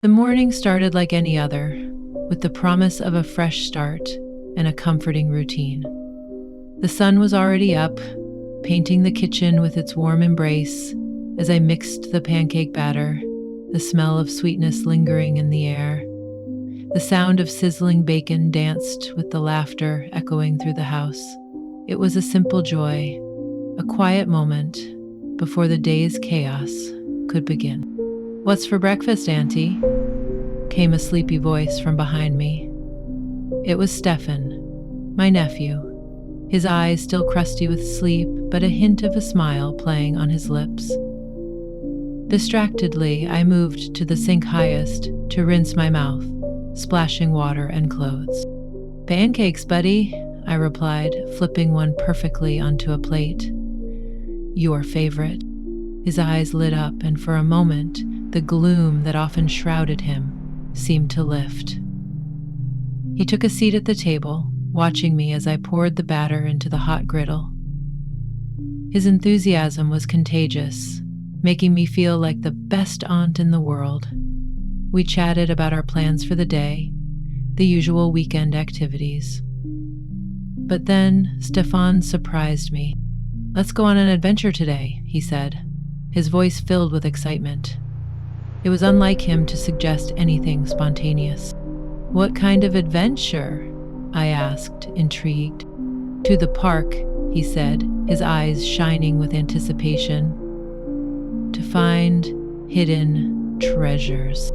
The morning started like any other, with the promise of a fresh start and a comforting routine. The sun was already up, painting the kitchen with its warm embrace as I mixed the pancake batter, the smell of sweetness lingering in the air. The sound of sizzling bacon danced with the laughter echoing through the house. It was a simple joy, a quiet moment before the day's chaos could begin. "What's for breakfast, Auntie?" came a sleepy voice from behind me. It was Stefan, my nephew, his eyes still crusty with sleep, but a hint of a smile playing on his lips. Distractedly, I moved to the sink highest to rinse my mouth, splashing water and clothes. "Pancakes, buddy," I replied, flipping one perfectly onto a plate. "Your favorite." His eyes lit up, and for a moment, the gloom that often shrouded him seemed to lift. He took a seat at the table, watching me as I poured the batter into the hot griddle. His enthusiasm was contagious, making me feel like the best aunt in the world. We chatted about our plans for the day, the usual weekend activities. But then Stefan surprised me. "Let's go on an adventure today," he said, his voice filled with excitement. It was unlike him to suggest anything spontaneous. "What kind of adventure?" I asked, intrigued. "To the park," he said, his eyes shining with anticipation. "To find hidden treasures."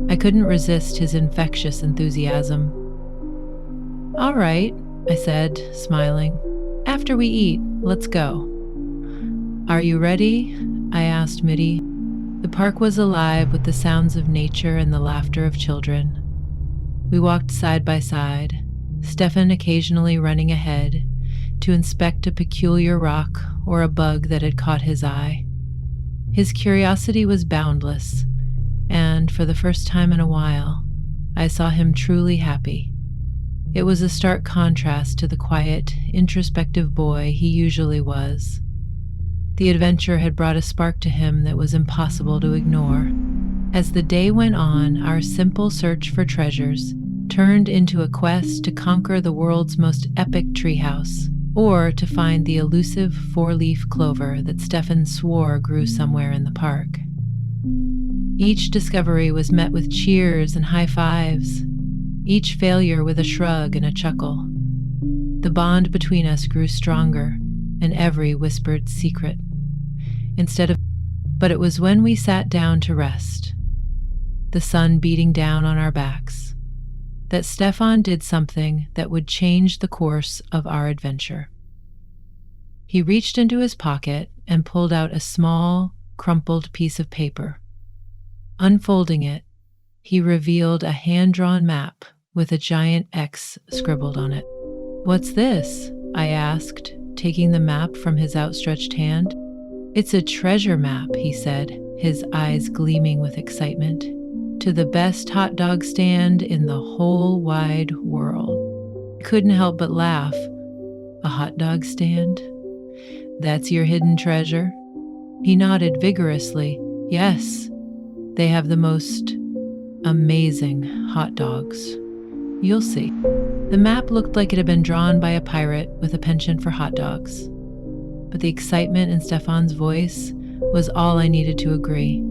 I couldn't resist his infectious enthusiasm. "All right," I said, smiling. "After we eat, let's go." "Are you ready?" I asked Mitty. The park was alive with the sounds of nature and the laughter of children. We walked side by side, Stefan occasionally running ahead to inspect a peculiar rock or a bug that had caught his eye. His curiosity was boundless, and for the first time in a while, I saw him truly happy. It was a stark contrast to the quiet, introspective boy he usually was. The adventure had brought a spark to him that was impossible to ignore. As the day went on, our simple search for treasures turned into a quest to conquer the world's most epic treehouse, or to find the elusive four-leaf clover that Stefan swore grew somewhere in the park. Each discovery was met with cheers and high fives, each failure with a shrug and a chuckle. The bond between us grew stronger, and every whispered secret. But it was when we sat down to rest, the sun beating down on our backs, that Stefan did something that would change the course of our adventure. He reached into his pocket and pulled out a small, crumpled piece of paper. Unfolding it, he revealed a hand-drawn map with a giant X scribbled on it. "What's this?" I asked, taking the map from his outstretched hand. "It's a treasure map," he said, his eyes gleaming with excitement. "To the best hot dog stand in the whole wide world." I couldn't help but laugh. "A hot dog stand? That's your hidden treasure?" He nodded vigorously. "Yes, they have the most amazing hot dogs. You'll see." The map looked like it had been drawn by a pirate with a penchant for hot dogs. But the excitement in Stefan's voice was all I needed to agree.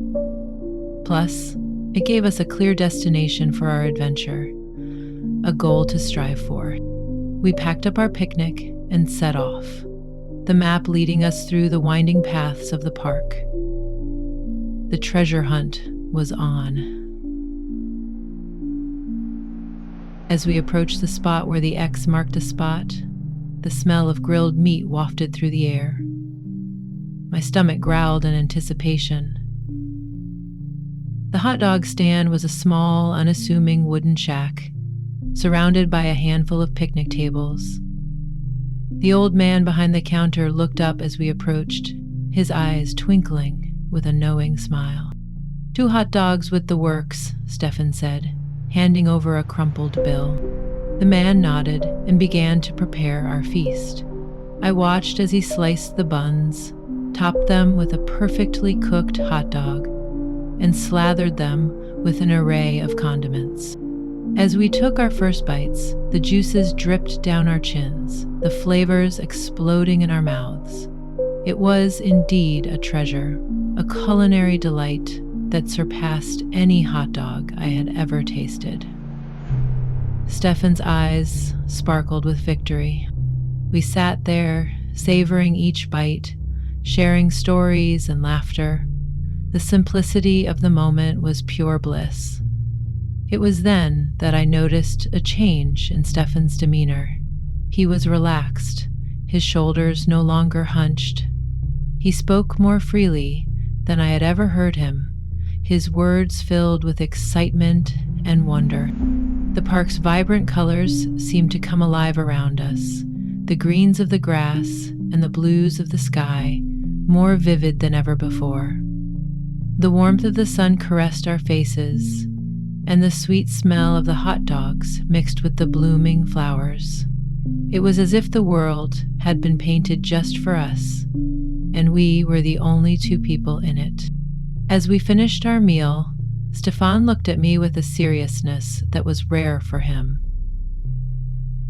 Plus, it gave us a clear destination for our adventure, a goal to strive for. We packed up our picnic and set off, the map leading us through the winding paths of the park. The treasure hunt was on. As we approached the spot where the X marked a spot, the smell of grilled meat wafted through the air. My stomach growled in anticipation. The hot dog stand was a small, unassuming wooden shack, surrounded by a handful of picnic tables. The old man behind the counter looked up as we approached, his eyes twinkling with a knowing smile. "2 hot dogs with the works," Stefan said, handing over a crumpled bill. The man nodded and began to prepare our feast. I watched as he sliced the buns, topped them with a perfectly cooked hot dog, and slathered them with an array of condiments. As we took our first bites, the juices dripped down our chins, the flavors exploding in our mouths. It was indeed a treasure, a culinary delight that surpassed any hot dog I had ever tasted. Stefan's eyes sparkled with victory. We sat there, savoring each bite, sharing stories and laughter. The simplicity of the moment was pure bliss. It was then that I noticed a change in Stefan's demeanor. He was relaxed, his shoulders no longer hunched. He spoke more freely than I had ever heard him, his words filled with excitement and wonder. The park's vibrant colors seemed to come alive around us, the greens of the grass and the blues of the sky more vivid than ever before. The warmth of the sun caressed our faces, and the sweet smell of the hot dogs mixed with the blooming flowers. It was as if the world had been painted just for us, and we were the only two people in it. As we finished our meal, Stefan looked at me with a seriousness that was rare for him.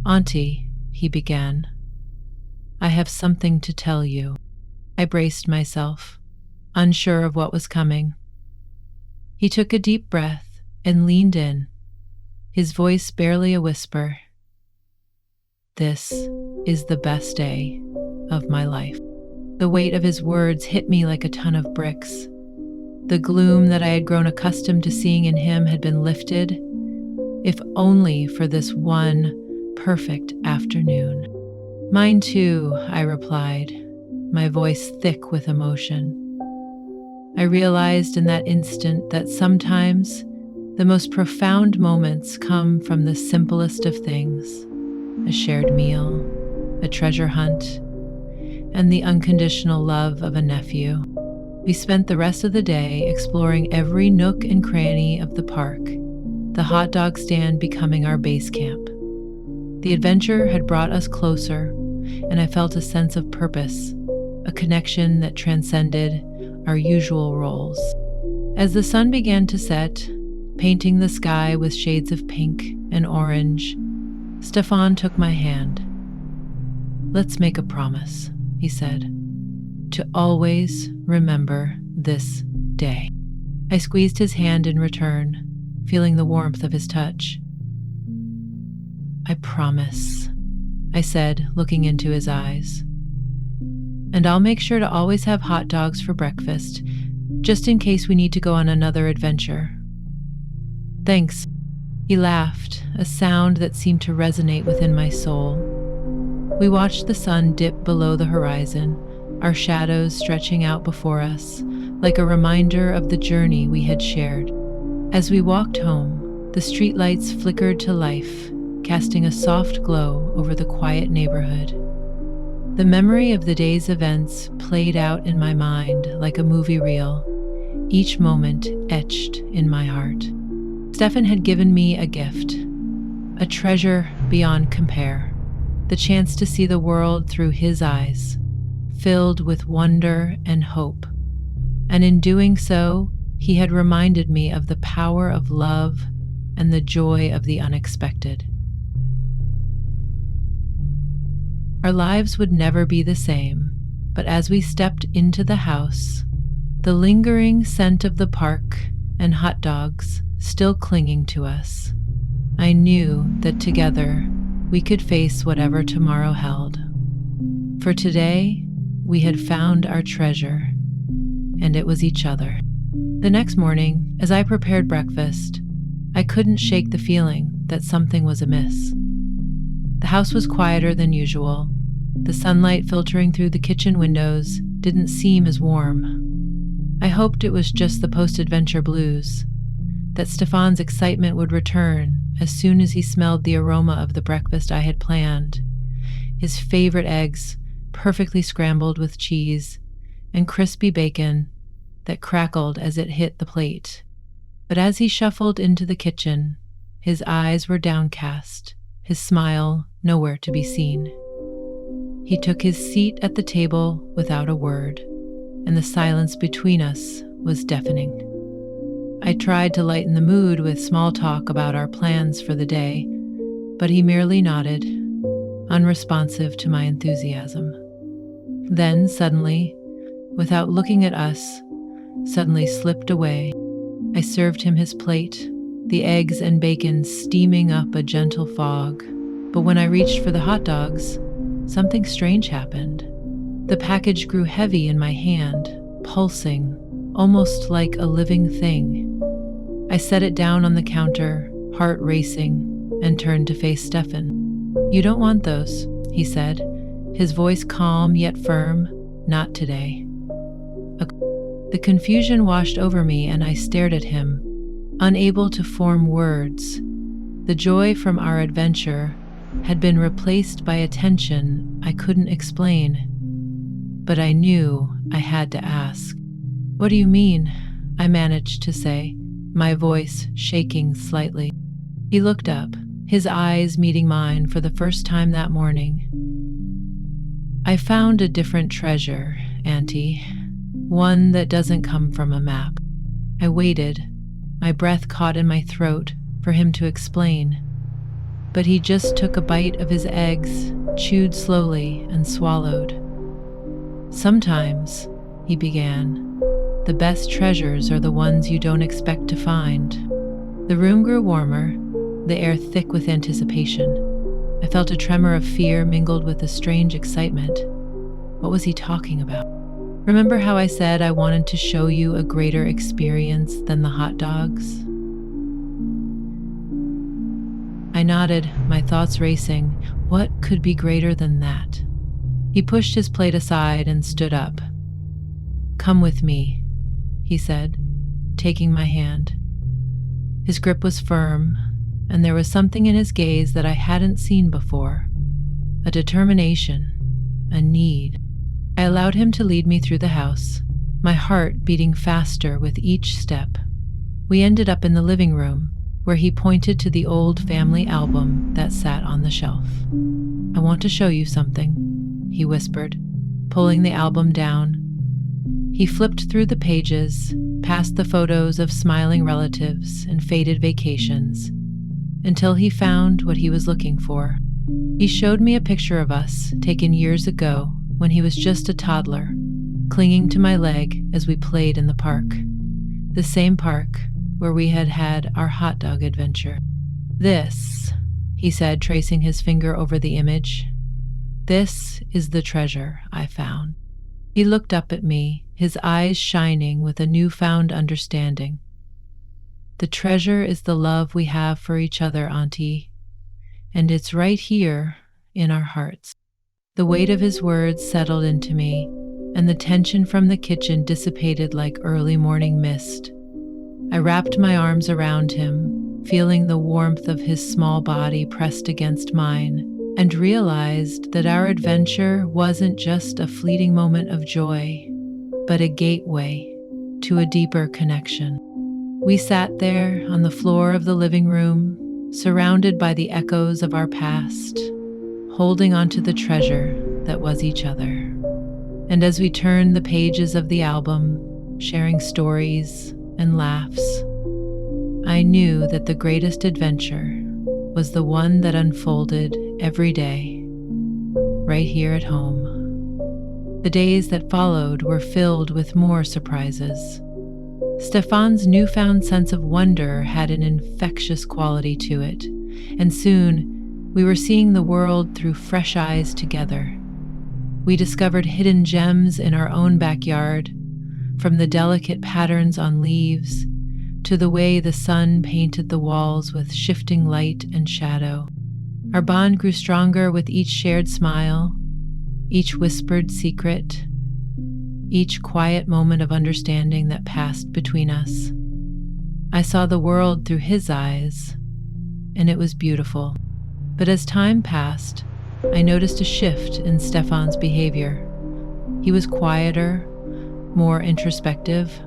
"Auntie," he began, "I have something to tell you." I braced myself, unsure of what was coming. He took a deep breath and leaned in, his voice barely a whisper. "This is the best day of my life." The weight of his words hit me like a ton of bricks. The gloom that I had grown accustomed to seeing in him had been lifted, if only for this one perfect afternoon. "Mine too," I replied, my voice thick with emotion. I realized in that instant that sometimes the most profound moments come from the simplest of things: a shared meal, a treasure hunt, and the unconditional love of a nephew. We spent the rest of the day exploring every nook and cranny of the park, the hot dog stand becoming our base camp. The adventure had brought us closer, and I felt a sense of purpose, a connection that transcended our usual roles. As the sun began to set, painting the sky with shades of pink and orange, Stefan took my hand. "Let's make a promise," he said, "to always remember this day." I squeezed his hand in return, feeling the warmth of his touch. "I promise," I said, looking into his eyes. "And I'll make sure to always have hot dogs for breakfast, just in case we need to go on another adventure." "Thanks." He laughed, a sound that seemed to resonate within my soul. We watched the sun dip below the horizon, our shadows stretching out before us, like a reminder of the journey we had shared. As we walked home, the streetlights flickered to life, casting a soft glow over the quiet neighborhood. The memory of the day's events played out in my mind like a movie reel, each moment etched in my heart. Stefan had given me a gift, a treasure beyond compare, the chance to see the world through his eyes, filled with wonder and hope. And in doing so, he had reminded me of the power of love and the joy of the unexpected. Our lives would never be the same, but as we stepped into the house, the lingering scent of the park and hot dogs still clinging to us, I knew that together we could face whatever tomorrow held. For today, we had found our treasure, and it was each other. The next morning, as I prepared breakfast, I couldn't shake the feeling that something was amiss. The house was quieter than usual. The sunlight filtering through the kitchen windows didn't seem as warm. I hoped it was just the post-adventure blues, that Stefan's excitement would return as soon as he smelled the aroma of the breakfast I had planned, his favorite eggs, perfectly scrambled with cheese, and crispy bacon that crackled as it hit the plate. But as he shuffled into the kitchen, his eyes were downcast, his smile nowhere to be seen. He took his seat at the table without a word, and the silence between us was deafening. I tried to lighten the mood with small talk about our plans for the day, but he merely nodded, unresponsive to my enthusiasm. Then, suddenly, without looking at us, suddenly slipped away. I served him his plate, the eggs and bacon steaming up a gentle fog. But when I reached for the hot dogs, something strange happened. The package grew heavy in my hand, pulsing, almost like a living thing. I set it down on the counter, heart racing, and turned to face Stefan. "You don't want those," he said, his voice calm yet firm. "Not today." The confusion washed over me and I stared at him, unable to form words. The joy from our adventure had been replaced by a tension I couldn't explain. But I knew I had to ask. "What do you mean?" I managed to say, my voice shaking slightly. He looked up, his eyes meeting mine for the first time that morning. "I found a different treasure, Auntie. One that doesn't come from a map." I waited, my breath caught in my throat, for him to explain. But he just took a bite of his eggs, chewed slowly, and swallowed. "Sometimes," he began, "the best treasures are the ones you don't expect to find." The room grew warmer, the air thick with anticipation. I felt a tremor of fear mingled with a strange excitement. What was he talking about? "Remember how I said I wanted to show you a greater experience than the hot dogs?" I nodded, my thoughts racing. What could be greater than that? He pushed his plate aside and stood up. "Come with me," he said, taking my hand. His grip was firm, and there was something in his gaze that I hadn't seen before. A determination, a need. I allowed him to lead me through the house, my heart beating faster with each step. We ended up in the living room, where he pointed to the old family album that sat on the shelf. "I want to show you something," he whispered, pulling the album down. He flipped through the pages, past the photos of smiling relatives and faded vacations, until he found what he was looking for. He showed me a picture of us taken years ago when he was just a toddler, clinging to my leg as we played in the park. The same park where we had had our hot dog adventure. "This," he said, tracing his finger over the image, "this is the treasure I found." He looked up at me, his eyes shining with a newfound understanding. "The treasure is the love we have for each other, Auntie, and it's right here in our hearts." The weight of his words settled into me, and the tension from the kitchen dissipated like early morning mist. I wrapped my arms around him, feeling the warmth of his small body pressed against mine, and realized that our adventure wasn't just a fleeting moment of joy, but a gateway to a deeper connection. We sat there on the floor of the living room, surrounded by the echoes of our past, holding onto the treasure that was each other. And as we turned the pages of the album, sharing stories and laughs, I knew that the greatest adventure was the one that unfolded every day, right here at home. The days that followed were filled with more surprises. Stefan's newfound sense of wonder had an infectious quality to it, and soon we were seeing the world through fresh eyes together. We discovered hidden gems in our own backyard, from the delicate patterns on leaves to the way the sun painted the walls with shifting light and shadow. Our bond grew stronger with each shared smile, each whispered secret, each quiet moment of understanding that passed between us. I saw the world through his eyes, and it was beautiful. But as time passed, I noticed a shift in Stefan's behavior. He was quieter, more introspective.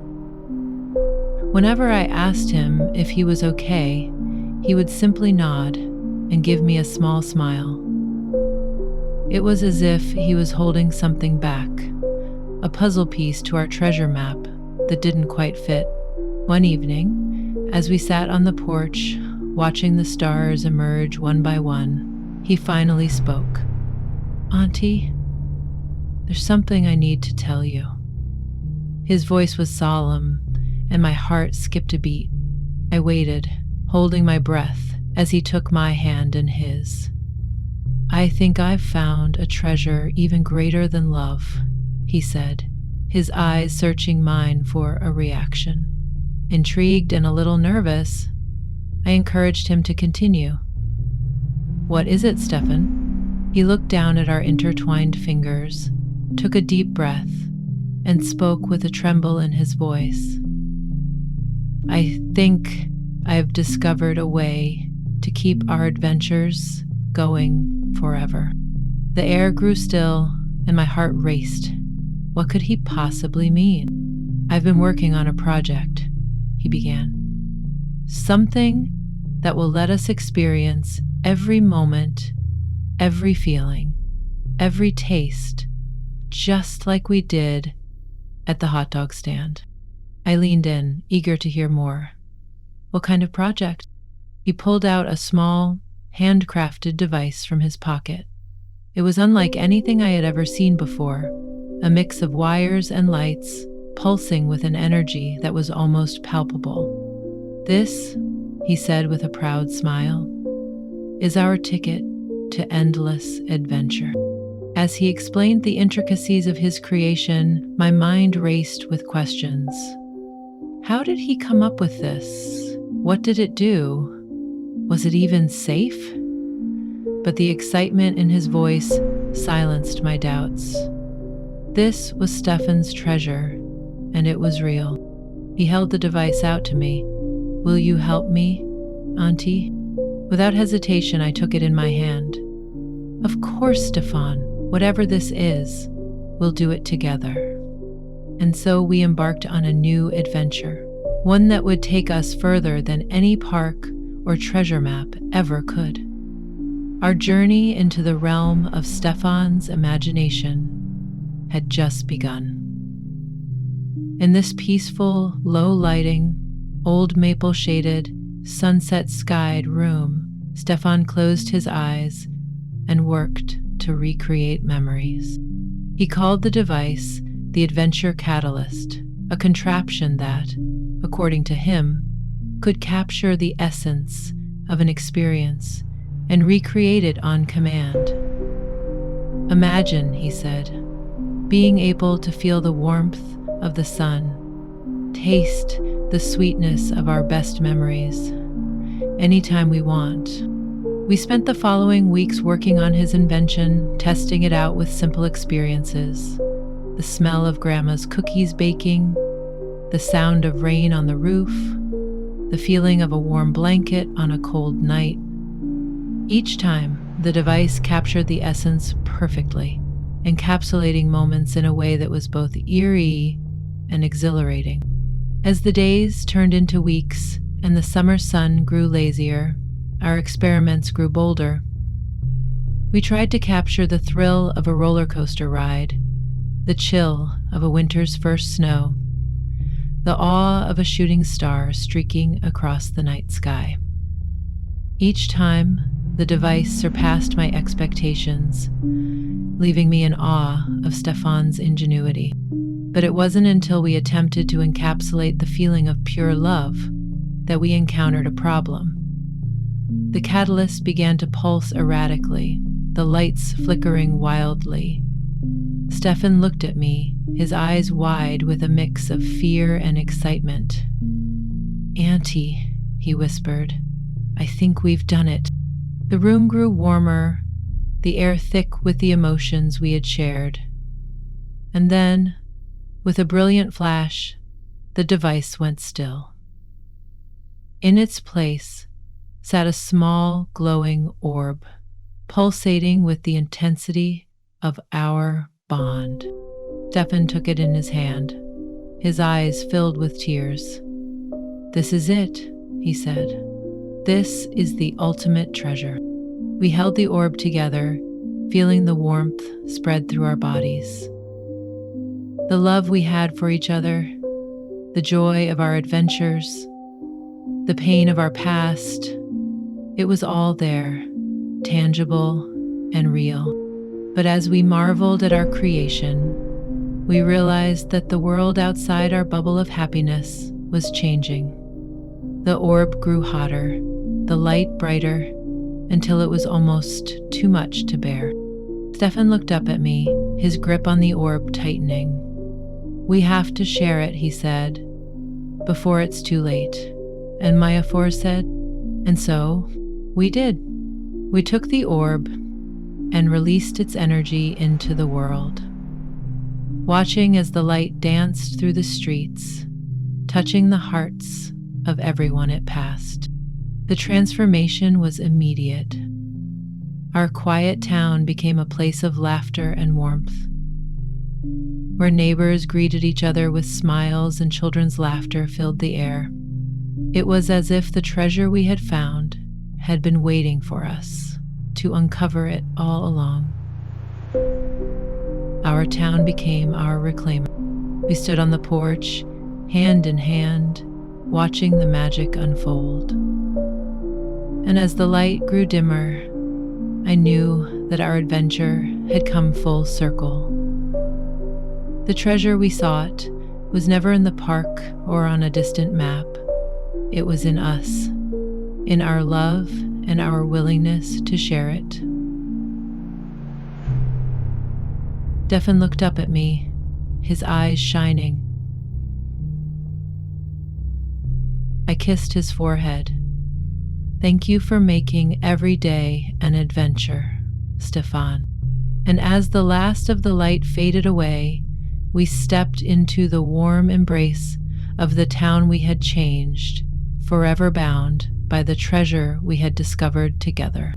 Whenever I asked him if he was okay, he would simply nod and give me a small smile. It was as if he was holding something back, a puzzle piece to our treasure map that didn't quite fit. One evening, as we sat on the porch, watching the stars emerge one by one, he finally spoke. "Auntie, there's something I need to tell you." His voice was solemn, and my heart skipped a beat. I waited, holding my breath as he took my hand in his. "I think I've found a treasure even greater than love," he said, his eyes searching mine for a reaction. Intrigued and a little nervous, I encouraged him to continue. "What is it, Stefan?" He looked down at our intertwined fingers, took a deep breath, and spoke with a tremble in his voice. "I think I've discovered a way to keep our adventures going forever." The air grew still, and my heart raced. What could he possibly mean? "I've been working on a project," he began. "Something that will let us experience every moment, every feeling, every taste, just like we did at the hot dog stand." I leaned in, eager to hear more. "What kind of project?" He pulled out a small, handcrafted device from his pocket. It was unlike anything I had ever seen before, a mix of wires and lights, pulsing with an energy that was almost palpable. "This," he said with a proud smile, "is our ticket to endless adventure." As he explained the intricacies of his creation, my mind raced with questions. How did he come up with this? What did it do? Was it even safe? But the excitement in his voice silenced my doubts. This was Stefan's treasure, and it was real. He held the device out to me. "Will you help me, Auntie?" Without hesitation, I took it in my hand. "Of course, Stefan. Whatever this is, we'll do it together." And so we embarked on a new adventure, one that would take us further than any park or treasure map ever could. Our journey into the realm of Stefan's imagination had just begun. In this peaceful, low-lighting, old maple-shaded, sunset-skied room, Stefan closed his eyes and worked to recreate memories. He called the device the Adventure Catalyst, a contraption that, according to him, could capture the essence of an experience and recreate it on command. "Imagine," he said, "being able to feel the warmth of the sun, taste the sweetness of our best memories, anytime we want." We spent the following weeks working on his invention, testing it out with simple experiences. The smell of Grandma's cookies baking, the sound of rain on the roof, the feeling of a warm blanket on a cold night. Each time, the device captured the essence perfectly, encapsulating moments in a way that was both eerie and exhilarating. As the days turned into weeks and the summer sun grew lazier, our experiments grew bolder. We tried to capture the thrill of a roller coaster ride, the chill of a winter's first snow, the awe of a shooting star streaking across the night sky. Each time, the device surpassed my expectations, leaving me in awe of Stefan's ingenuity. But it wasn't until we attempted to encapsulate the feeling of pure love that we encountered a problem. The catalyst began to pulse erratically, the lights flickering wildly. Stefan looked at me, his eyes wide with a mix of fear and excitement. "Auntie," he whispered, "I think we've done it." The room grew warmer, the air thick with the emotions we had shared. And then, with a brilliant flash, the device went still. In its place sat a small, glowing orb, pulsating with the intensity of our bond. Stefan took it in his hand, his eyes filled with tears. "This is it," he said. "This is the ultimate treasure." We held the orb together, feeling the warmth spread through our bodies. The love we had for each other, the joy of our adventures, the pain of our past. It was all there, tangible and real. But as we marveled at our creation, we realized that the world outside our bubble of happiness was changing. The orb grew hotter, the light brighter, until it was almost too much to bear. Stefan looked up at me, his grip on the orb tightening. "We have to share it," he said, "before it's too late." And Mayafor said, "And so, we did. We took the orb and released its energy into the world, watching as the light danced through the streets, touching the hearts of everyone it passed. The transformation was immediate. Our quiet town became a place of laughter and warmth, where neighbors greeted each other with smiles and children's laughter filled the air. It was as if the treasure we had found had been waiting for us to uncover it all along. Our town became our reclaimer. We stood on the porch, hand in hand, watching the magic unfold. And as the light grew dimmer, I knew that our adventure had come full circle. The treasure we sought was never in the park or on a distant map. It was in us, in our love and our willingness to share it. Stefan looked up at me, his eyes shining. I kissed his forehead. "Thank you for making every day an adventure, Stefan." And as the last of the light faded away, we stepped into the warm embrace of the town we had changed, forever bound by the treasure we had discovered together.